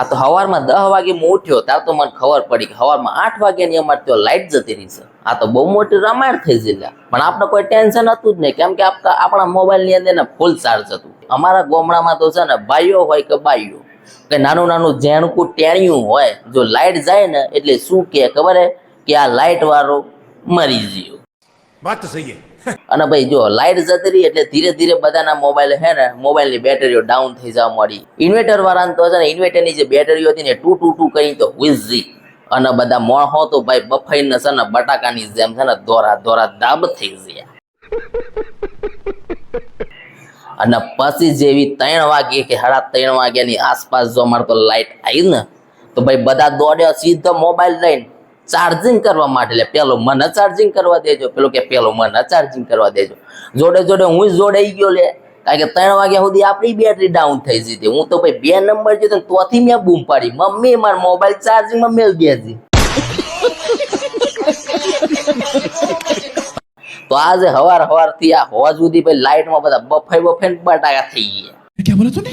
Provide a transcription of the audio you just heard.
આ તો સવારમાં 10 વાગે હું ઉઠ્યો ત્યારે તો મને ખબર પડી કે સવારમાં 8 વાગ્યાની અમારે ત્યાં લાઈટ જતી રહી છે. આ તો બહુ મોટી રામાયણ થઈ ગયેલા. પણ આપણે કોઈ ટેન્શન હતું જ નહીં, કેમ કે આપણા મોબાઈલની અંદર ને ફૂલ ચાર્જ હતું. અમારા ગામડામાં તો છે ને ભાઈઓ હોય કે બાઈઓ કે નાનું નાનું ઝેણકું ટેણિયું હોય, જો લાઈટ જાય ને એટલે શું કે ખબર હે કે આ લાઈટ વાળો મરી ગયો. વાત તો સહી है. અને ભાઈ જો લાઈટ જતી રહી એટલે ધીરે ધીરે બધાના મોબાઈલ હે ને મોબાઈલની બેટરીઓ ડાઉન થઈ જવા મળી. ઇન્વર્ટર વાળાને તો છે ને ઇન્વર્ટરની જે બેટરીઓ હતી ને ટુ કરી તો હુઈઝી. અને બધા મોણો તો ભાઈ બફાઈને છે ને બટાકાની જેમ છે ને દોરા દાબ થઈ ગયા. અને પછી જેવી 3 વાગે કે 3:30 વાગ્યાની આસપાસ જો અમારે તો લાઈટ આવી ને તો ભાઈ બધા દોડ્યા સીધો મોબાઈલ લઈને ચાર્જિંગ કરવા માટે. એટલે પેલો મને ચાર્જિંગ કરવા દેજો, પેલો કે પેલો મને ચાર્જિંગ કરવા દેજો. જોડે જોડે હું જોડાઈ ગયો લે, કારણ કે 3 વાગ્યા સુધી આપણી બેટરી ડાઉન થઈ જતી. હું તો ભાઈ 2 નંબર જોતો તોથી મેં બૂમ પાડી, મમ્મી મારો મોબાઈલ ચાર્જિંગમાં મેળ દેજી. તો આજે હવારથી આ હોવા સુધી ભાઈ લાઈટમાં બધા બફાઈ બટાકા થઈ ગયા. क्या बोला तूने?